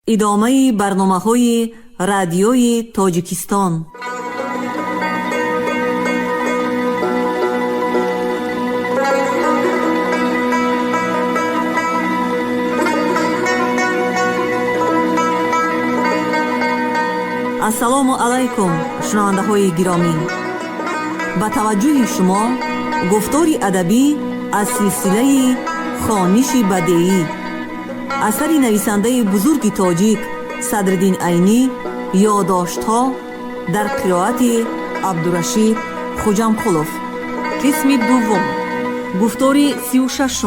ادامه برنامه‌های رادیوی تاجیکستان. السلام علیکم شنونده های گرامی، با توجه شما گفتاری ادبی از سلسله خوانش بدیعی اثری نویسنده بزرگ تاجیک صدرالدین عینی، یادداشت‌ها در قرائت عبدالرشید خوجامقلوف، قسم دوم، گفتاری 36.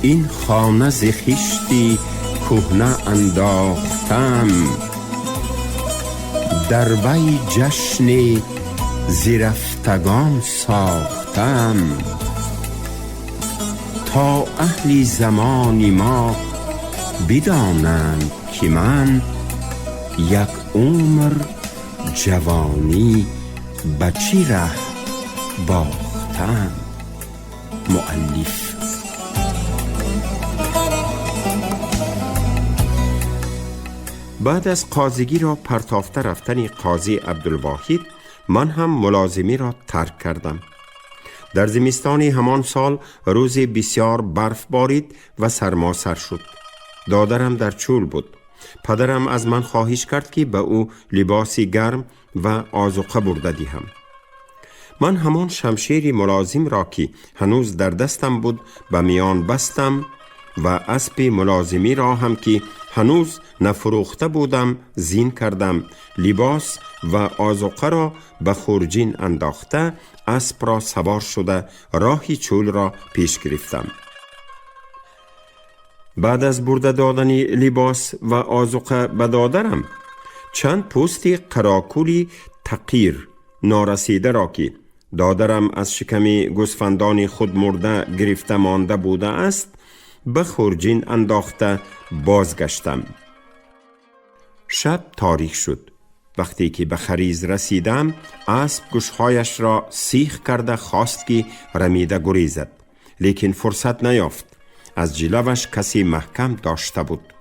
این خانه ز خشتی کهنه انداختم، در وی جشن زرفتگان ساختم، تا اهل زمان ما بدانند که من یک عمر جوانی به چی ره باختم. مؤلف. بعد از قاضیگی را پرتافته رفتن قاضی عبدالواحد، من هم ملازمی را ترک کردم. در زمستان همان سال روزی بسیار برف بارید و سرما سر شد. دادرم در چول بود. پدرم از من خواهش کرد که به او لباسی گرم و آذوقه برده دهم. من همان شمشیر ملازم را که هنوز در دستم بود به میان بستم و اسب ملازمی را هم که هنوز نفروخته بودم زین کردم. لباس و آذوقه را به خورجین انداخته اسب را سوار شده راهی چول را پیش گرفتم. بعد از برده دادن لباس و آذوقه به دادرم، چند پوست قراکولی تقیر نارسیده را که دادرم از شکم گوسفندان خود مرده گرفته مانده بوده است به خورجین انداخته بازگشتم. شب تاریک شد. وقتی که به خریز رسیدم، اسب گوشهایش را سیخ کرده خواست که رمیده گریزد، لیکن فرصت نیافت. از جلوش کسی محکم داشته بود.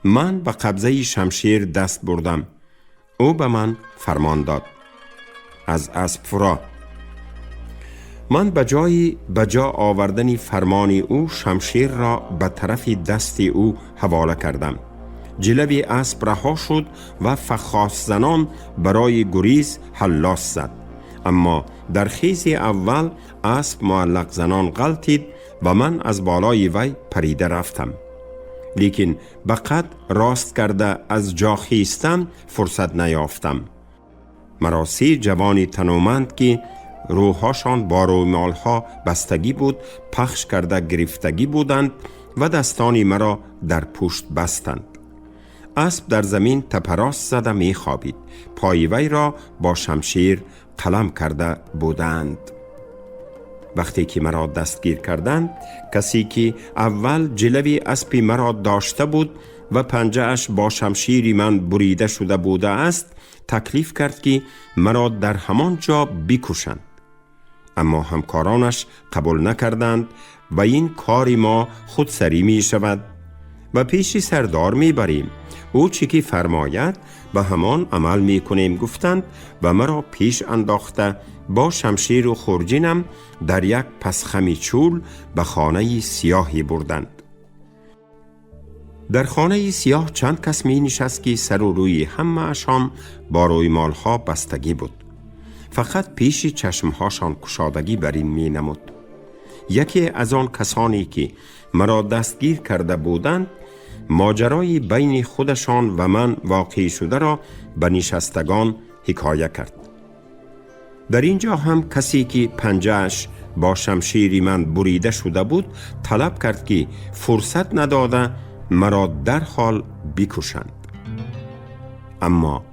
من به قبضه شمشیر دست بردم. او به من فرمان داد: از اسب فرا. من به جا آوردن فرمان او شمشیر را به طرف دست او حواله کردم. جلوی اسب رها شد و فخاس زنان برای گریز هلاس زد، اما در خیز اول اسب معلق زنان غلطید و من از بالای وی پریده رفتم. لیکن به قد راست کرده از جا خیستن فرصت نیافتم. مرا 3 جوان تنومند که روحاشان با رومالها بستگی بود پخش کرده گرفتگی بودند و دستان مرا در پشت بستند. اسب در زمین تپراست زده می خوابید. پای وی را با شمشیر قلم کرده بودند. وقتی که مرا دستگیر کردند، کسی که اول جلوی اسب مرا داشته بود و پنجه اش با شمشیر من بریده شده بوده است، تکلیف کرد که مرا در همان جا بکشند. اما همکارانش قبول نکردند و این کاری ما خودسری می شود و پیش سردار می بریم. او چی که فرماید به همان عمل می کنیم گفتند و مرا پیش انداخته با شمشیر و خورجینم در یک پسخمی چول به خانه سیاهی بردند. در خانه سیاه چند کس می نشست که سر و روی همه اشان با رویمالها بستگی بود. فقط پیش چشمهاشان کشادگی بر این می نمود. یکی از آن کسانی که مرا دستگیر کرده بودند ماجرای بین خودشان و من واقع شده را به نشستگان حکایه کرد. در اینجا هم کسی که پنجه‌اش با شمشیر من بریده شده بود طلب کرد که فرصت نداده مرا در حال بکشند. اما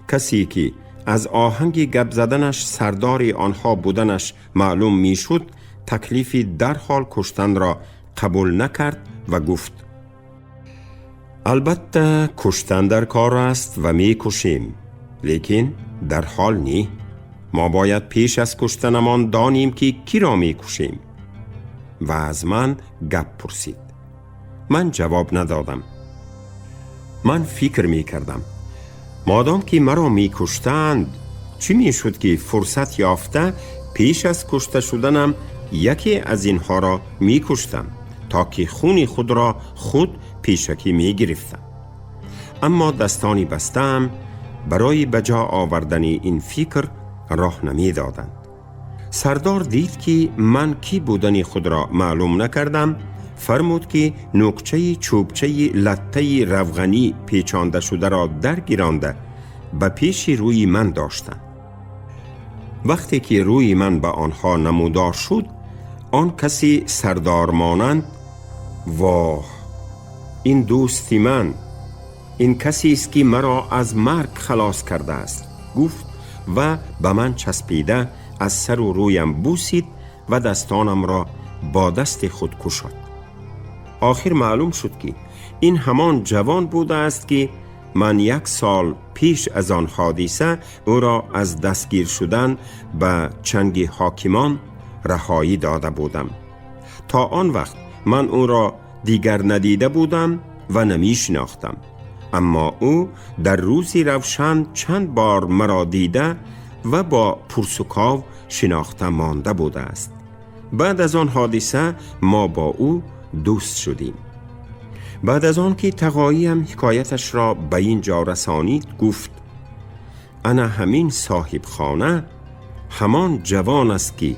کسی که از آهنگ گپ زدنش سردار آنها بودنش معلوم می شد تکلیف در حال کشتن را قبول نکرد و گفت: البته کشتن در کار است و می کشیم، لیکن در حال نی. ما باید پیش از کشتنمان دانیم که کی را می کشیم. و از من گپ پرسید. من جواب ندادم. من فکر می کردم مادام که مرا می کشتند، چی می شد که فرصت یافته پیش از کشته شدنم یکی از اینها را می کشتم تا که خون خود را خود پیشکی می گرفتم. اما دستانی بستم برای بجا آوردن این فکر راه نمی دادند. سردار دید که من کی بودن خود را معلوم نکردم، فرمود که نقچه چوبچه لطه روغنی پیچانده شده را در گیرانده به پیش روی من داشتند. وقتی که روی من به آنها نمودار شد، آن کسی سردار مانند واه، این دوستی من، این کسی است که مرا از مرگ خلاص کرده است، گفت و به من چسبیده از سر و رویم بوسید و دستانم را با دست خود کشاد. آخر معلوم شد که این همان جوان بوده است که من 1 سال پیش از آن حادثه او را از دستگیر شدن به چنگ حاکمان رهایی داده بودم. تا آن وقت من او را دیگر ندیده بودم و نمی شناختم، اما او در روزی روشن چند بار مرا دیده و با پرسکاو شناخته مانده بوده است. بعد از آن حادثه ما با او دوست شدیم. بعد از آن که تقایم حکایتش را به این جا رسانید، گفت انا همین صاحب خانه همان جوان است که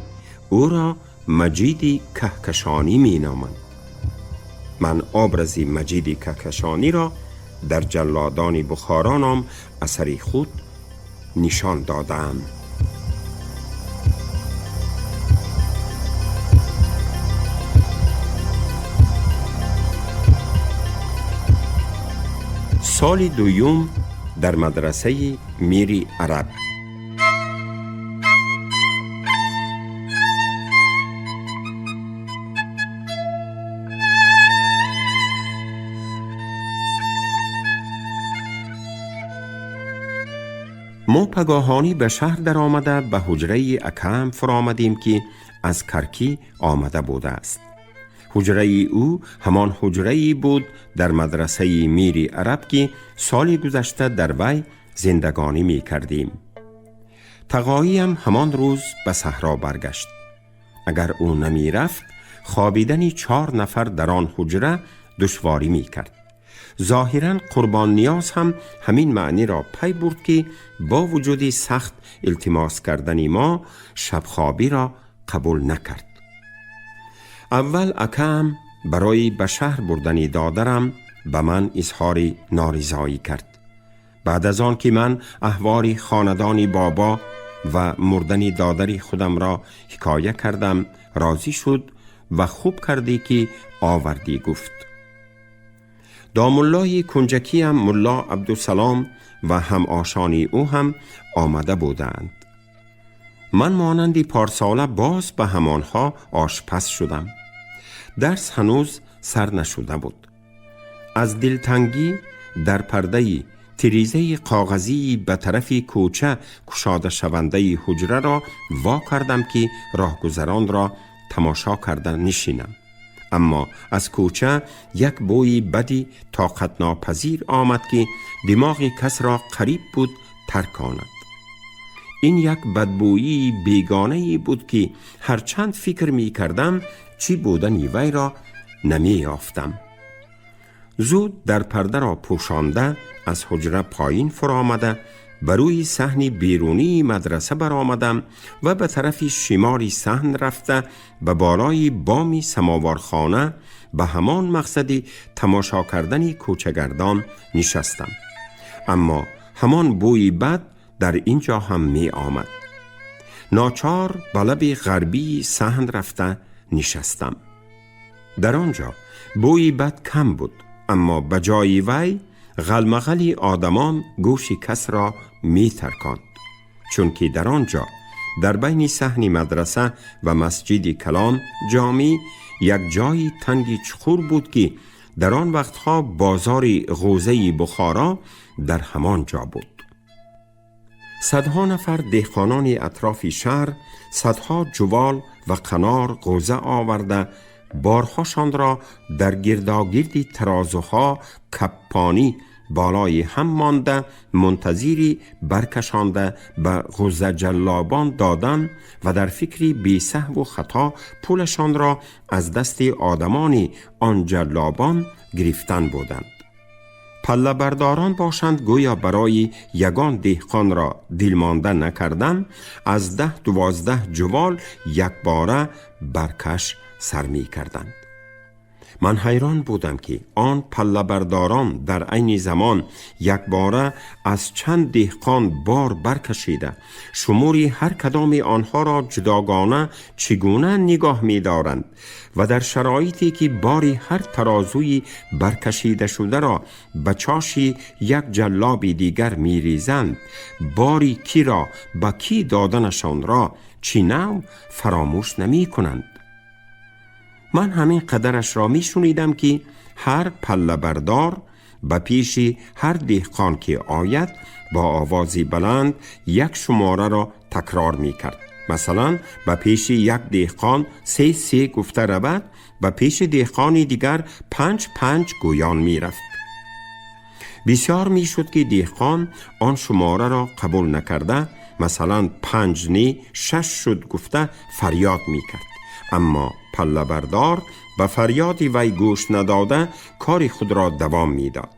او را مجید کهکشانی می نامند. من آبرز مجید کهکشانی را در جلادان بخارا نام اثری خود نشان دادم. سال دوم در مدرسه میر عرب. ما پگاهانی به شهر در آمده به حجره اکرم فرآمدیم که از کرکی آمده بوده است. حجره او همان حجره بود در مدرسه میر عرب که سال گذشته در وی زندگانی می کردیم. تقایم همان روز به صحرا برگشت. اگر او نمی رفت، خوابیدنی 4 نفر در آن حجره دشواری می کرد. ظاهراً قربان نیاز هم همین معنی را پی برد که با وجود سخت التماس کردن ما شبخوابی را قبول نکرد. اول اکم برای به شهر بردن دادرم به من اظهار نارضایی کرد. بعد از آن که من احوال خاندان بابا و مردن دادر خودم را حکایه کردم، راضی شد و خوب کردی که آوردی، گفت. دامالله کنجکی هم ملا عبدالسلام و هم آشانی او هم آمده بودند. من مانندی پارساله باز به همانها آشپز شدم. درس هنوز سر نشده بود. از دلتنگی در پرده تریزه کاغذی به طرف کوچه کشاده شونده حجره را وا کردم که راهگذران را تماشا کردن نشینم. اما از کوچه یک بوی بدی طاقت ناپذیر آمد که دماغ کس را قریب بود ترکاند. این یک بدبویی بیگانه‌ای بود که هرچند فکر می کردم چی بودن وی را نمی یافتم. زود در پرده را پوشانده از حجره پایین فرآمده بر روی صحن بیرونی مدرسه برآمدم و به طرف شمالی صحن رفته به بالای بامی سماوارخانه به همان مقصدی تماشا کردن کوچه‌گردان نشستم. اما همان بوی بد در اینجا هم می آمد. ناچار به لب غربی صحن رفته نشستم. در آنجا بوی بد کم بود، اما به جای وی غلمغلی آدمان گوش کس را می ترکاند، چون که در آنجا در بین صحن مدرسه و مسجد کلان جامی یک جای تنگی چخور بود که در آن وقتها بازار غوزه بخارا در همان جا بود. صدها نفر دهقانان اطراف شهر صدها جوال و قنار غوزه آورده بارهاشان را در گرداگردی ترازوها کپانی بالای هم مانده منتظری برکشانده به غوزه جلابان دادن و در فکری بی سهو و خطا پولشان را از دست آدمان آن جلابان گرفتن بودند. پله برداران باشند گویا برای یگان دهقان را دلمانده نکردن، از 10-12 جوال یک باره برکش سر می کردند. من حیران بودم که آن پله برداران در عین زمان یک باره از چند دهقان بار برکشیده شموری هر کدام آنها را جداگانه چگونه نگاه می دارند و در شرایطی که باری هر ترازوی برکشیده شده را به چاشی یک جلاب دیگر می ریزند، باری کی را به کی دادنشان را چی نوع فراموش نمی کنند. من همین قدرش را می شنیدم که هر پله بردار به پیش هر دهقان که آید با آوازی بلند یک شماره را تکرار می کرد. مثلا به پیش یک دهقان 3 گفته رود، به پیش دهقانی دیگر 5 گویان می رفت. بسیار می شد که دهقان آن شماره را قبول نکرده، مثلا 5 نه 6 شد گفته فریاد می کرد. اما پله بردار به فریاد وی گوش نداده کار خود را دوام می داد.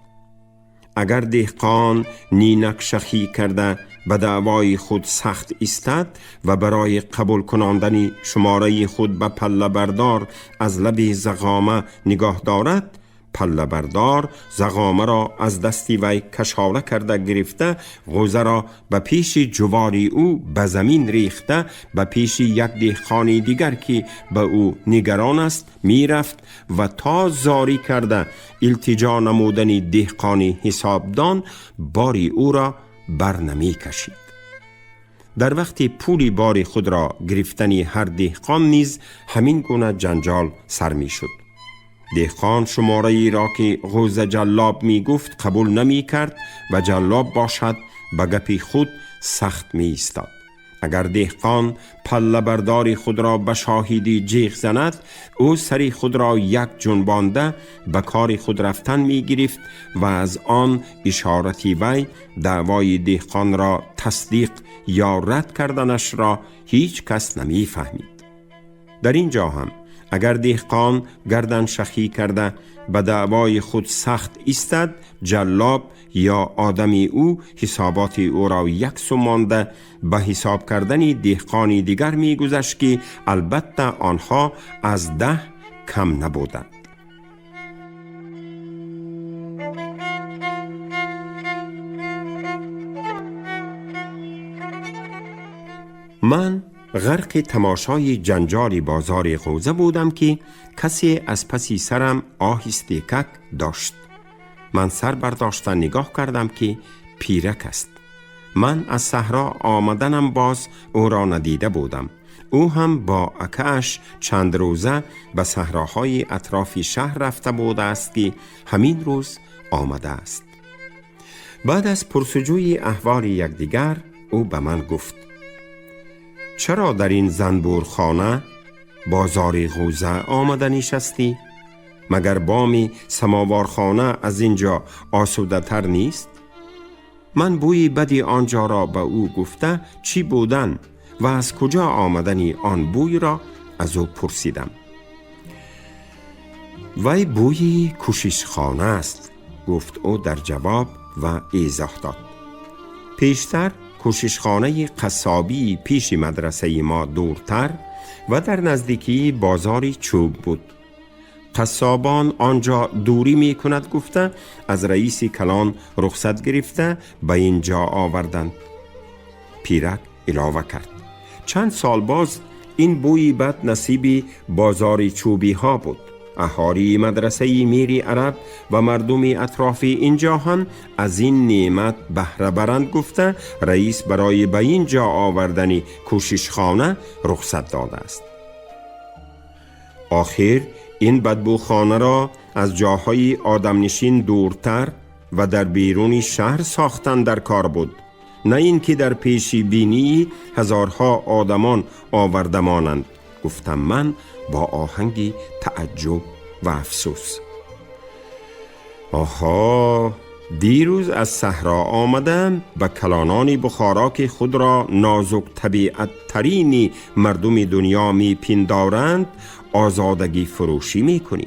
اگر دهقان نینک شخی کرده به دعوای خود سخت ایستد و برای قبول کناندن شماره خود به پله بردار از لب زغامه نگاه دارد، پله بردار زغامه را از دستی وی کشاله کرده گرفته، غوزه را به پیش جواری او به زمین ریخته به پیش یک دهقان دیگر که به او نگران است می رفت و تا زاری کرده التجا نمودن دهقانی حسابدان باری او را بر نمی کشید. در وقت پولی باری خود را گرفتنی هر دهقان نیز همین گونه جنجال سر می شد. دهقان شماره ای را که غوزه جلاب می گفت قبول نمی کرد و جلاب باشد به گپ خود سخت می ایستاد. اگر دهقان پله برداری خود را به شاهدی جیغ زند، او سری خود را یک جنبانده به کار خود رفتن می گرفت و از آن اشارتی وی دعوای دهقان را تصدیق یا رد کردنش را هیچ کس نمی فهمید. در اینجا هم اگر دهقان گردن شخی کرده به دعوای خود سخت ایستد، جلاب یا آدمی او حسابات او را یک سو مانده به حساب کردن دهقانی دیگر می گذشت که البته آنها از 10 کم نبودند. من غرق تماشای جنجال بازار غوزه بودم که کسی از پسی سرم آهسته کک داشت. من سر برداشته نگاه کردم که پیرک است. من از صحرا آمدنم باز او را ندیده بودم. او هم با اکه‌اش چند روزه به صحراهای اطراف شهر رفته بوده است که همین روز آمده است. بعد از پرسجوی احوال یکدیگر او به من گفت: چرا در این زنبورخانه بازار غوزه آمده نشستی؟ مگر بامی سماوارخانه از اینجا آسوده تر نیست؟ من بوی بدی آنجا را به او گفته چی بودن و از کجا آمدنی آن بوی را از او پرسیدم. وی بوی کوششخانه است، گفت او در جواب و ایضاح داد. پیشتر کوششخانه قصابی پیش مدرسه ما دورتر و در نزدیکی بازاری چوب بود. قصابان آنجا دوری می کند گفته از رئیس کلان رخصت گرفته به اینجا آوردند. پیرک علاوه کرد: چند سال باز این بوی بد نصیبی بازار چوبی ها بود. اهالی مدرسه میری عرب و مردم اطراف اینجا هم از این نعمت بهره برند گفته رئیس برای به اینجا آوردن کوششخانه رخصت داده است. آخر این بدبوخانه را از جاهای آدمنشین دورتر و در بیرون شهر ساختن در کار بود، نه این که در پیشی بینی هزارها آدمان آورده مانند. گفتم من با آهنگی تعجب و افسوس: آها، دیروز از صحرا آمدم و کلانان بخارا که خود را نازک طبیعت ترینی مردم دنیا می پندارند آزادگی فروشی می کنی.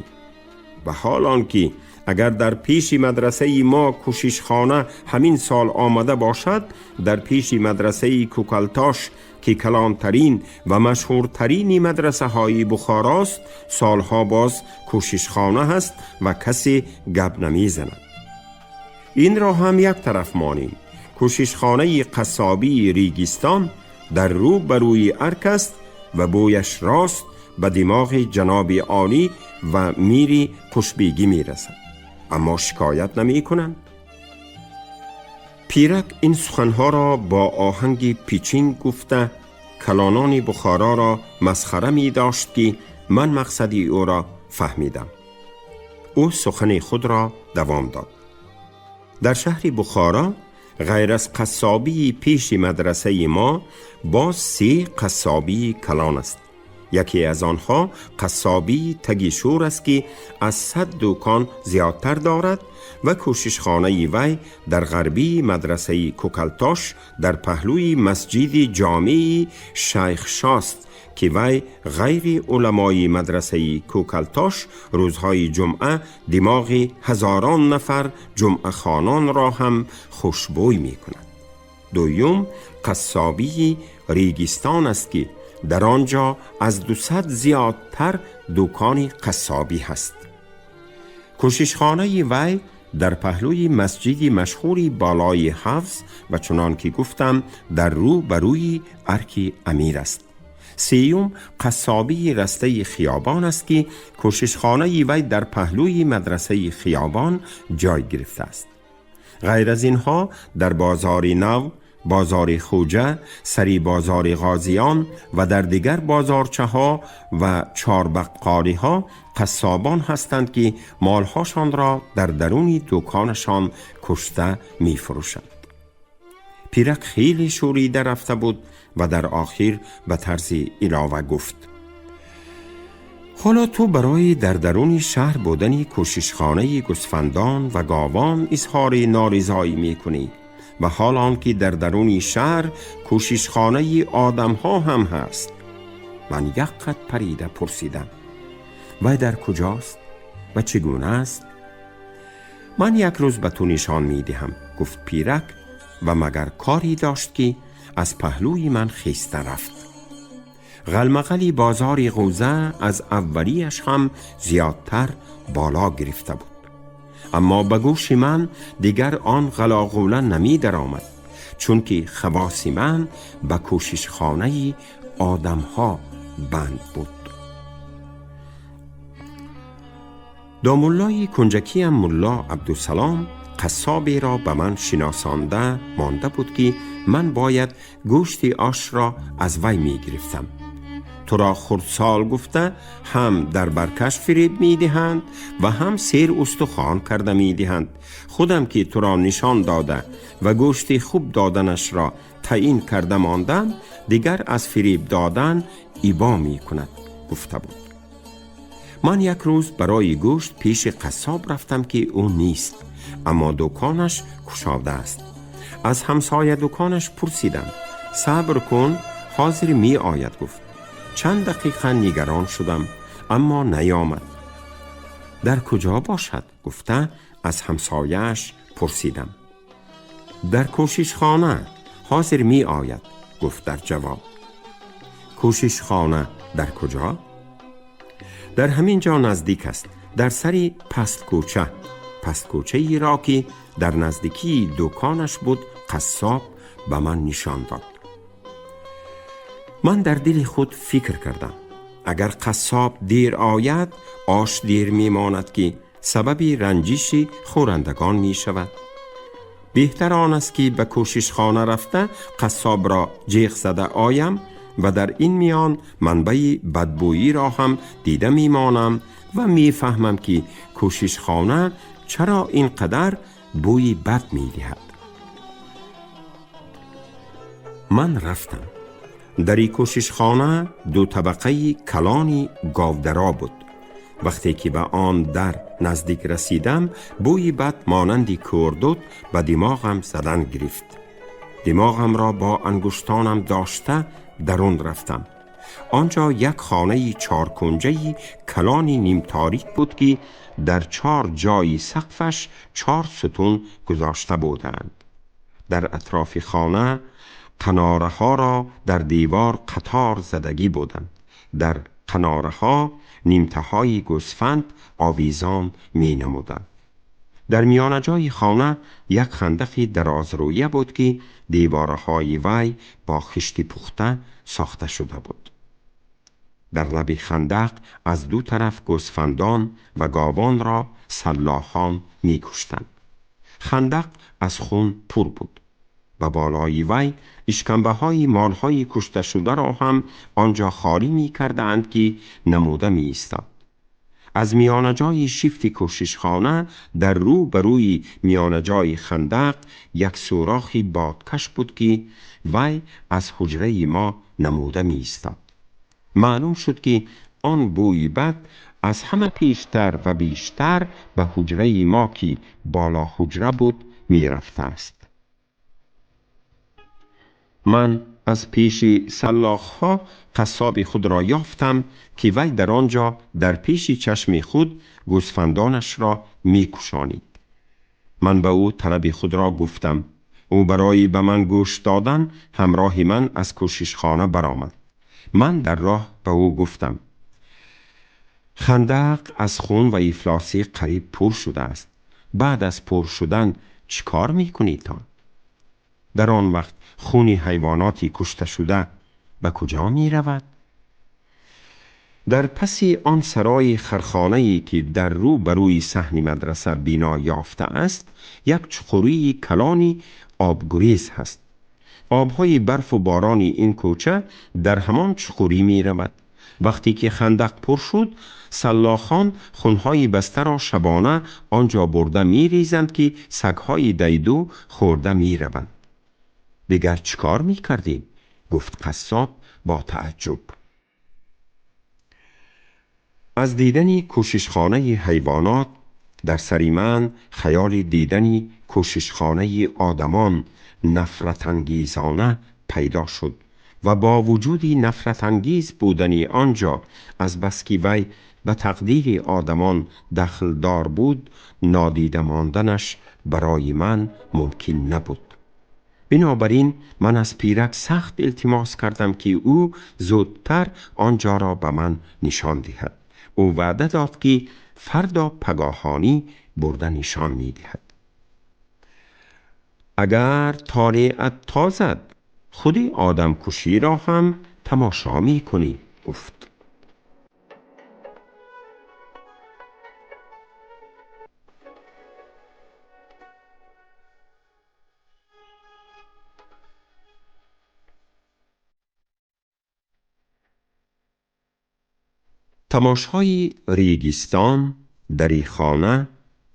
و حال آنکه اگر در پیش مدرسه ما کوششخانه همین سال آمده باشد، در پیش مدرسه کوکلتاش که کلانترین و مشهورترین مدرسه های بخاراست سالها باز کوششخانه هست و کسی گپ نمی زند. این را هم یک طرف مانیم. کوششخانه قصابی ریگستان در رو بروی ارک است و بویش راست به دماغ جناب عالی و میری خوشبیگی می رسد، اما شکایت نمی کنند. پیرک این سخنها را با آهنگ پیچین گفته کلانان بخارا را مسخره می داشت که من مقصدی او را فهمیدم. او سخن خود را دوام داد: در شهر بخارا غیر از قصابی پیش مدرسه ما باز 3 قصابی کلان است. یکی از آنها قصابی تگیشور است که از 100 دکان زیادتر دارد و کوششخانه وی در غربی مدرسه کوکلتاش در پهلوی مسجد جامع شیخ شاست که وی غیر علمای مدرسه کوکلتاش روزهای جمعه دماغ هزاران نفر جمعه خانان را هم خوشبوی می کند. دوم قصابی ریگستان است که در آنجا از 200 زیادتر دکان قصابی هست. کوششخانه وی در پهلوی مسجد مشهوری بالای حفظ و چنان که گفتم در رو بروی ارک امیر است. سیوم قصابی رسته خیابان است که کوششخانه وی در پهلوی مدرسه خیابان جای گرفته است. غیر از اینها در بازار نو، بازار خوجه، سری بازار غازیان و در دیگر بازارچه ها و چاربقالی ها قصابان هستند که مالهاشان را در درون دکانشان کشته می فروشند. پیرک خیلی شوریده رفته بود و در آخر به طرز علاوه گفت: حالا تو برای در درون شهر بودن کوششخانه گوسفندان و گاوان اظهار نارضایی می کنی و حال آنکه در درون شهر کوششخانه آدم ها هم هست. من یک قد پریده پرسیدم: و در کجاست و چگونه است؟ من یک روز به تو نشان می دهم، گفت پیرک، و مگر کاری داشت که از پهلوی من خیسته رفت. غلمغلی بازار غوزه از اولیش هم زیادتر بالا گرفته بود، اما به گوش من دیگر آن غلاغوله نمی در آمد، چون که خواص من به کوششخانه آدم ها بند بود. دا ملای کنجکی هم ملا عبدالسلام قصابی را به من شناسانده مانده بود که من باید گوشت آش را از وی می گرفتم. تو را خردسال گفته هم در برکش فریب می دهند و هم سیر استخوان کرده می دهند. خودم که تو را نشان داده و گوشت خوب دادنش را تعیین کرده ماندم، دیگر از فریب دادن ایبا می کند، گفته بود. من یک روز برای گوشت پیش قصاب رفتم که او نیست، اما دکانش گشاده است. از همسایه دکانش پرسیدم: صبر کن، حاضر می آید، گفت. چند دقیقه نگران شدم اما نیامد. در کجا باشد؟ گفته از همسایه‌اش پرسیدم. در کوششخانه، حاضر می آید، گفت در جواب. کوششخانه در کجا؟ در همین جا نزدیک است، در سری پست کوچه ای را که در نزدیکی دکانش بود قصاب به من نشان داد. من در دل خود فکر کردم اگر قصاب دیر آید آش دیر می ماند که سبب رنجش خورندگان می شود. بهتر آن است که به کوششخانه رفته قصاب را جیغ زده آیم و در این میان منبع بدبویی را هم دیده می مانم و می فهمم که کوششخانه چرا اینقدر بوی بد می دهد. من رفتم. در این کوششخانه 2 طبقه کلانی گاودرا بود. وقتی که به آن در نزدیک رسیدم، بوی بد مانندی کردود به دماغم زدن گرفت. دماغم را با انگشتانم داشته درون رفتم. آنجا یک خانه 4 کنجه‌ای کلانی نیم تاریک بود که در 4 جای سقفش 4 ستون گذاشته بودند. در اطراف خانه قناره ها را در دیوار قطار زدگی بودند. در قناره ها نیمته های گوسفند آویزان می نمودند. در میان جای خانه یک خندق دراز رویه بود که دیوارهای وی با خشت پخته ساخته شده بود. در لب خندق از 2 طرف گوسفندان و گاوان را سلاخان می کشتند. خندق از خون پر بود. و بالای وی اشکمبه های مال های کشته شده را هم آنجا خالی می کردند که نموده می ایستاد. از میان جای شیفت کوششخانه در رو بروی میان جای خندق یک سوراخی بادکش بود که وی از حجره ما نموده می ایستاد. معلوم شد که آن بوی بد از همه پیشتر و بیشتر به حجره ما که بالا حجره بود می رفته است. من از پیش سلاخ‌ها قصاب خود را یافتم که وی در آنجا در پیش چشم خود گوسفندانش را می کشانید. من به او طلب خود را گفتم. او برای به من گوش دادن همراه من از کوششخانه برآمد. من در راه به او گفتم: خندق از خون و افلاسی قریب پر شده است. بعد از پر شدن چی کار می کنید تا؟ در آن وقت خون حیواناتی کشته شده به کجا می رود؟ در پس آن سرای خرخانه‌ای که در رو بروی صحن مدرسه بنا یافته است، یک چخوری کلانی آبگریز هست. آبهای برف و باران این کوچه در همان چخوری می رود. وقتی که خندق پر شد، سلاخان خونهای بسته را شبانه آنجا برده می ریزند که سگهای دیدو خورده می روند. دیگر چیکار می کردیم؟ گفت قصاب با تعجب. از دیدنی کوششخانه حیوانات در سر من خیال دیدنی کوششخانه آدمان نفرت انگیزانه پیدا شد و با وجودی نفرت انگیز بودنی آنجا، از بس که وی به تقدیر آدمان دخل دار بود، نادیده ماندنش برای من ممکن نبود. بنابراین من از پیرک سخت التماس کردم که او زودتر آنجا را به من نشان دهد. او وعده داد که فردا پگاهانی برده نشان می دهد. اگر طالعت تازد، خودی آدم کشی را هم تماشا می کنی، گفت. تماشای ریگستان در این خانه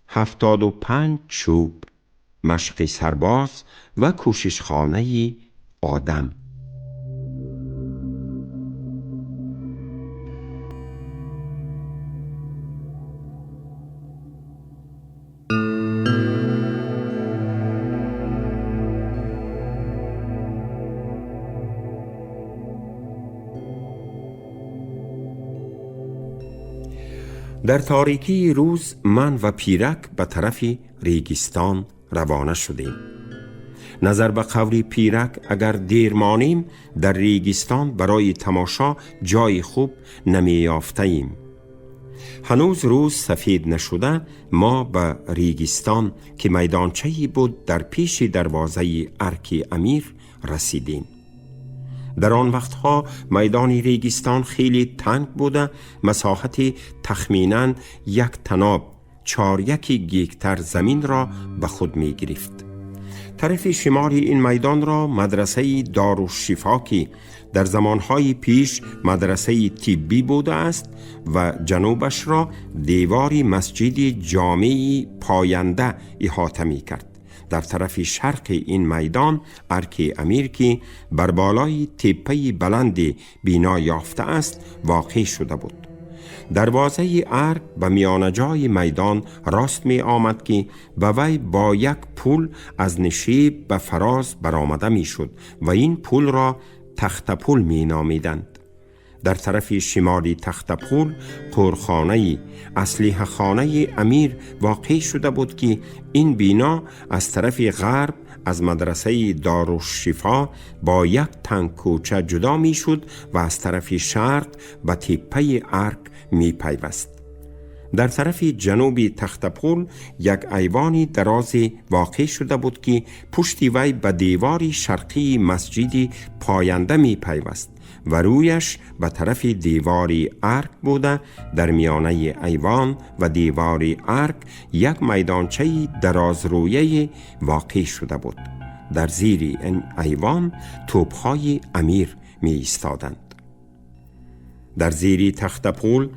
75 چوب، مشق سرباز و کوششخانه آدم. در تاریکی روز من و پیرک به طرف ریگستان روانه شدیم. نظر به قول پیرک اگر دیر مانیم در ریگستان برای تماشا جای خوب نمی یافتیم. هنوز روز سفید نشده ما به ریگستان که میدانچه‌ای بود در پیش دروازه ارک امیر رسیدیم. در آن وقتها میدان ریگستان خیلی تنگ بوده، مساحت تخمیناً 1 تناب 4 گیگتر زمین را به خود می گرفت. طرف شمالی این میدان را مدرسه دارالشفا که در زمانهای پیش مدرسه طبی بوده است و جنوبش را دیواری مسجد جامعی پاینده احاطه می کرد. در طرف شرق این میدان ارک امیر که بر بالای تپه بلند بنا یافته است واقع شده بود. دروازه ارک به میانجای میدان راست می آمد که به وی با یک پل از نشیب به فراز برآمده می شد و این پل را تخت پل می نامیدند. در طرف شمالی تخت پل قورخانه اسلحه خانه امیر واقع شده بود که این بنا از طرف غرب از مدرسه دارالشفا با یک تنگ کوچه جدا می شد و از طرف شرق به تپه ارک می پیوست. در طرف جنوبی تخت پل یک ایوانی دراز واقع شده بود که پشت وی به دیواری شرقی مسجدی پاینده می پیوست و رویش به طرف دیواری ارک بوده. در میانه ایوان و دیواری ارک یک میدانچه دراز رویه واقع شده بود. در زیر این ایوان توپهای امیر می ایستادند. در زیر تخت پل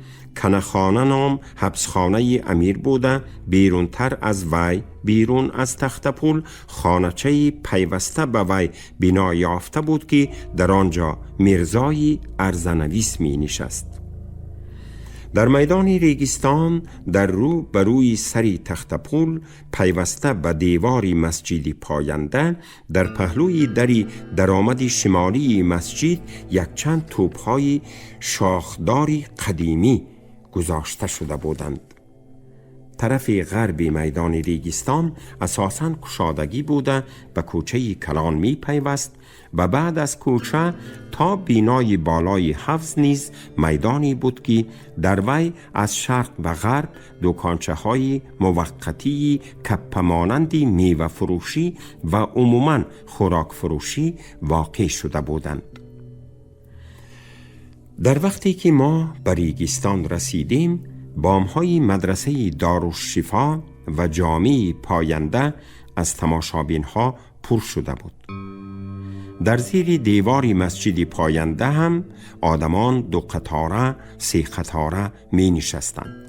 کنخانه نام حبسخانه امیر بوده. بیرونتر از وی بیرون از تخت پل خانچه پیوسته به وی بنا یافته بود که در آنجا میرزای ارزنویس می نشست. در میدان ریگستان در رو بر روی سری تخت پل پیوسته به دیواری مسجدی پاینده در پهلوی دری درآمد شمالی مسجد یک چند توپهای شاخداری قدیمی گذاشته شده بودند. طرف غربی میدان ریگستان اساساً کشادگی بوده به کوچه کلان می پیوست و بعد از کوچه تا بینای بالای حفظ نیز میدانی بود که در وی از شرق و غرب دکانچه های موقتی کپه مانندی میوه فروشی و عموماً خوراک فروشی واقع شده بودند. در وقتی که ما به ریگستان رسیدیم بامهای مدرسه دارالشفا و جامع پاینده از تماشابین ها پر شده بود. در زیر دیواری مسجد پاینده هم آدمان 2 قطاره 3 قطاره می نشستند.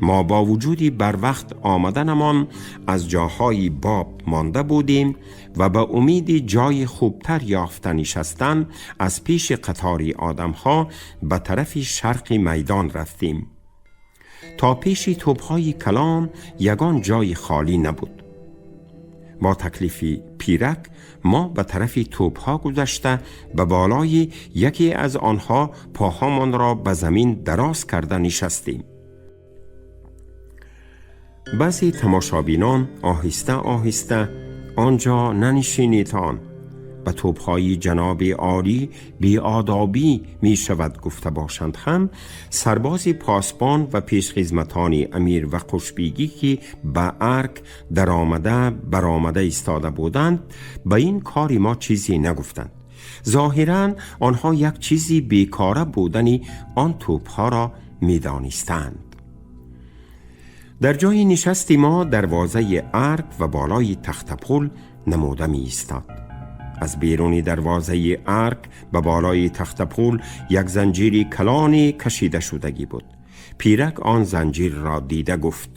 ما با وجودی بر وقت آمدنمان از جاهای باب مانده بودیم و به امید جای خوبتر یافتن نشستن از پیش قطاری آدمها به طرف شرق میدان رفتیم. تا پیش توپهای کلان یگان جای خالی نبود. با تکلیف پیرک ما به طرف توپها گذشته به بالای یکی از آنها پاهامان را به زمین دراز کرده نشستیم. بعضی تماشابینان آهسته آهسته آنجا ننشینیتان، به توپهای جناب عالی بی‌آدابی می شود گفته باشند هم سرباز پاسبان و پیشخدمتان امیر و خوشبیگی که به ارک در آمده برآمده ایستاده بودند به این کاری ما چیزی نگفتند. ظاهراً آنها یک چیزی بیکاره بودنی آن توپها را می دانستند. در جای نشست ما دروازه ارک و بالای تخت پل نموده می ایستاد. از بیرون دروازه ارک به بالای تخت پل یک زنجیر کلانی کشیده شدگی بود. پیرک آن زنجیر را دیده گفت: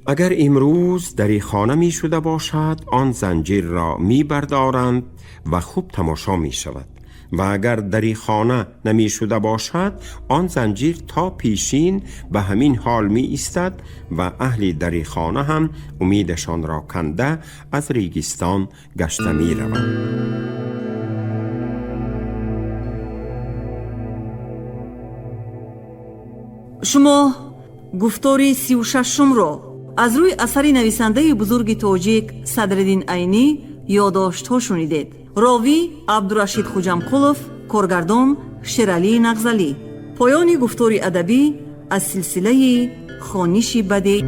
اگر امروز در خانه می شده باشد آن زنجیر را می بردارند و خوب تماشا می شود و اگر در خانه نمی شده باشد آن زنجیر تا پیشین به همین حال می ایستد و اهل در خانه هم امیدشان را کنده از ریگستان گشته می روند. شما گفتار 36 رو از روی اثر نویسنده بزرگ تاجیک صدرالدین عینی یادداشت‌ها شنیدید. راوی عبدالرشید خوجامقولов، کارگردان شیرعلی نغزلی. پایان گفتار ادبی از سلسله خوانش بدیعی.